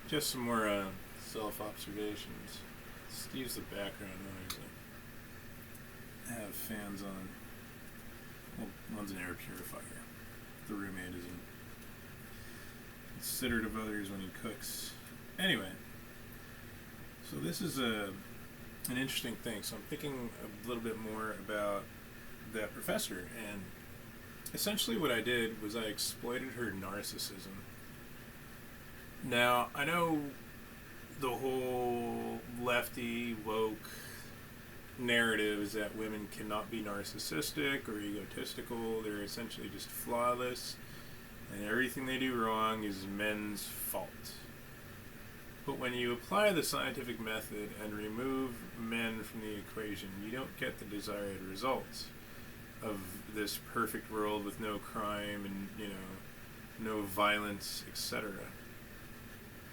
Just some more self-observations. Excuse the background noise. I have fans on. Well, one's an air purifier. The roommate isn't considerate of others when he cooks. Anyway, so this is an interesting thing. So I'm thinking a little bit more about that professor, and essentially what I did was I exploited her narcissism. Now, I know the whole lefty, woke narrative is that women cannot be narcissistic or egotistical. They're essentially just flawless, and everything they do wrong is men's fault. But when you apply the scientific method and remove men from the equation, you don't get the desired results of this perfect world with no crime and, no violence, etc.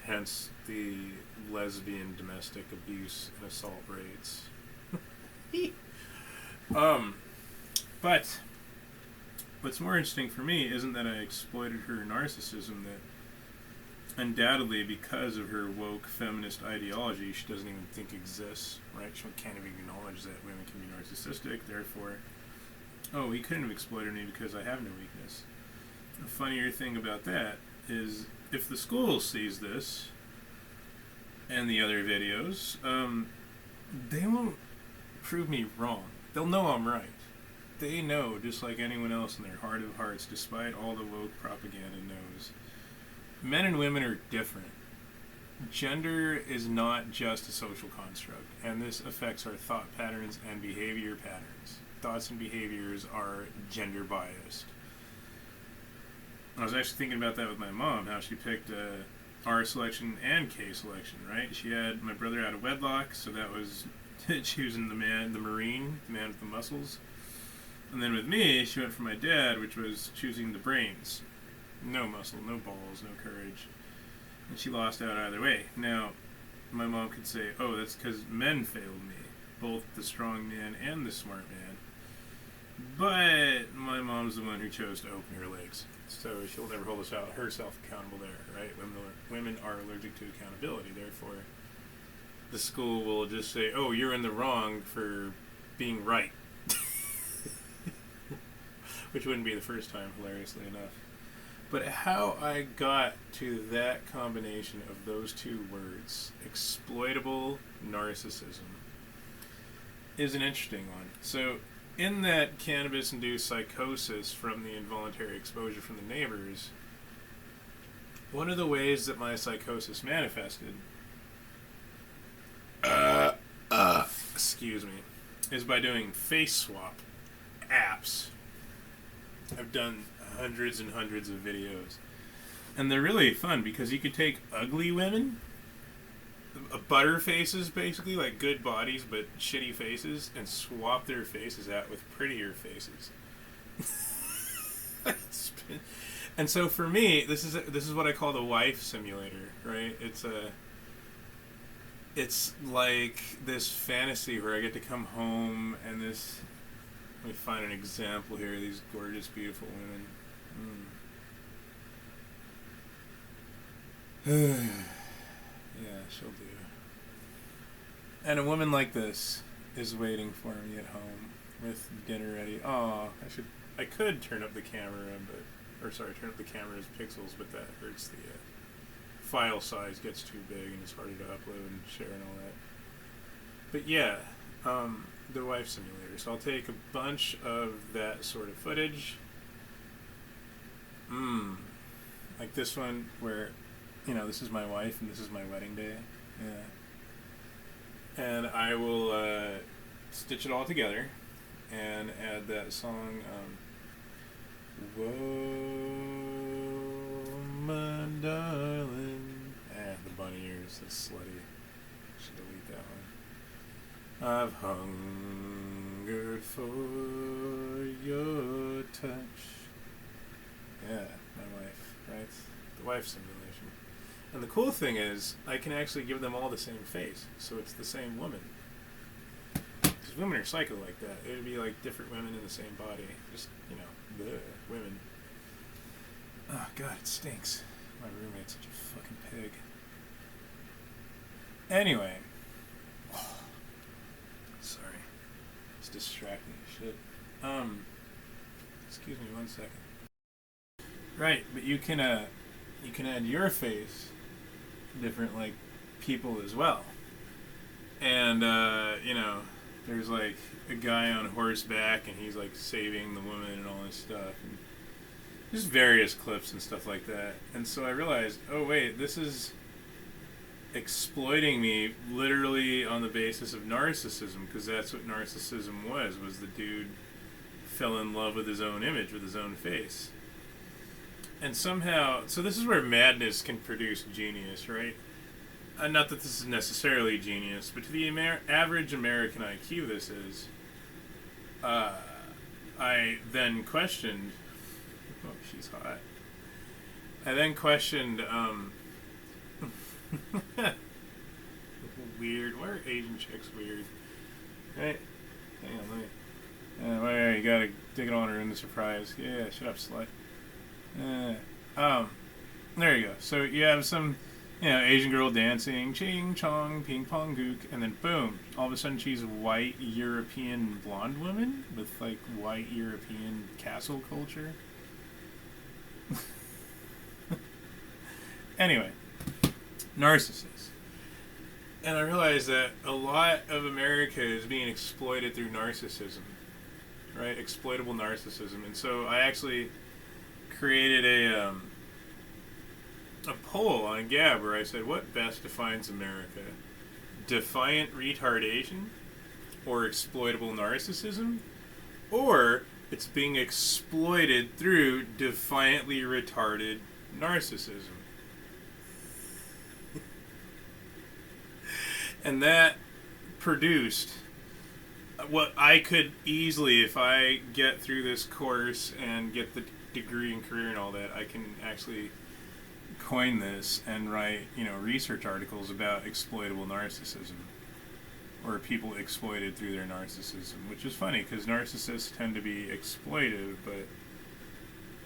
Hence the lesbian domestic abuse and assault rates. But what's more interesting for me isn't that I exploited her narcissism, that undoubtedly because of her woke feminist ideology she doesn't even think exists, right? She can't even acknowledge that women can be narcissistic, therefore, oh, he couldn't have exploited me because I have no weakness. The funnier thing about that is if the school sees this and the other videos, they won't prove me wrong. They'll know I'm right. They know, just like anyone else in their heart of hearts, despite all the woke propaganda knows, men and women are different. Gender is not just a social construct, and this affects our thought patterns and behavior patterns. Thoughts and behaviors are gender biased. I was actually thinking about that with my mom, how she picked R selection and K selection, right? She had my brother out of wedlock, so that was choosing the man with the muscles. And then with me, she went for my dad, which was choosing the brains. No muscle, no balls, no courage. And she lost out either way. Now, my mom could say, oh, that's because men failed me, both the strong man and the smart man. But my mom's the one who chose to open her legs. So she'll never hold herself accountable there, right? Women are allergic to accountability. Therefore, the school will just say, oh, you're in the wrong for being right. Which wouldn't be the first time, hilariously enough. But how I got to that combination of those two words, exploitable narcissism, is an interesting one. So, in that cannabis-induced psychosis from the involuntary exposure from the neighbors, one of the ways that my psychosis manifested, excuse me, is by doing face swap apps. I've done hundreds and hundreds of videos, and they're really fun because you could take ugly women, butter faces basically, like good bodies but shitty faces, and swap their faces out with prettier faces. And so for me, this is what I call the wife simulator, right? It's like this fantasy where I get to come home and this. Let me find an example here. These gorgeous, beautiful women. Yeah, she'll do. And a woman like this is waiting for me at home with dinner ready. Oh, I could turn up the camera, turn up the camera's pixels, but that hurts the file size gets too big and it's harder to upload and share and all that. But yeah, the wife simulator. So I'll take a bunch of that sort of footage. Like this one where, this is my wife and this is my wedding day. Yeah. And I will stitch it all together and add that song, Whoa, my darling. The bunny ears, that's slutty. Should delete that one. I've hungered for your touch. Yeah, my wife, right? The wife simulation. And the cool thing is, I can actually give them all the same face, so it's the same woman. Because women are psycho like that. It would be like different women in the same body. Just, bleh, women. Oh, God, it stinks. My roommate's such a fucking pig. Anyway, sorry, it's distracting as shit. Excuse me 1 second. Right, but you can add your face to different like people as well, and there's like a guy on horseback and he's like saving the woman and all this stuff, and just various clips and stuff like that. And so I realized, oh wait, this is exploiting me literally on the basis of narcissism, because that's what narcissism was the dude fell in love with his own image, with his own face. And somehow, so this is where madness can produce genius, right? Not that this is necessarily genius, but to the average American IQ this is. I then questioned, oh, she's hot. I then questioned, weird. Why are Asian chicks weird? Right? Hang on, let me. Well, you gotta dig it on her in the surprise. Yeah, shut up, slut. There you go. So you have some, Asian girl dancing, ching chong, ping pong gook, and then boom, all of a sudden she's a white European blonde woman with like white European castle culture. Anyway, narcissists. And I realized that a lot of America is being exploited through narcissism, right? Exploitable narcissism. And so I actually created a poll on Gab where I said, what best defines America? Defiant retardation, or exploitable narcissism, or it's being exploited through defiantly retarded narcissism. And that produced what I could easily, if I get through this course and get the degree and career and all that, I can actually coin this and write, research articles about exploitable narcissism, or people exploited through their narcissism, which is funny because narcissists tend to be exploitive, but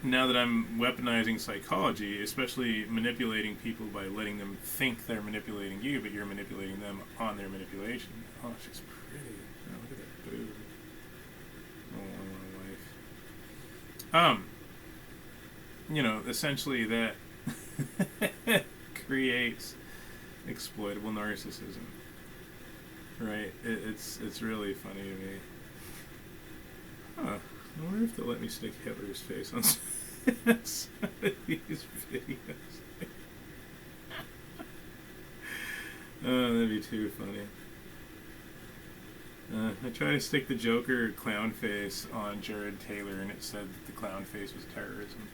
now that I'm weaponizing psychology, especially manipulating people by letting them think they're manipulating you, but you're manipulating them on their manipulation. Oh, she's pretty. Oh, look at that boob. Oh, my wife. Essentially that creates exploitable narcissism. Right? It's really funny to me. Huh. I wonder if they'll let me stick Hitler's face on some of these videos. Oh, that'd be too funny. I tried to stick the Joker clown face on Jared Taylor, and it said that the clown face was terrorism.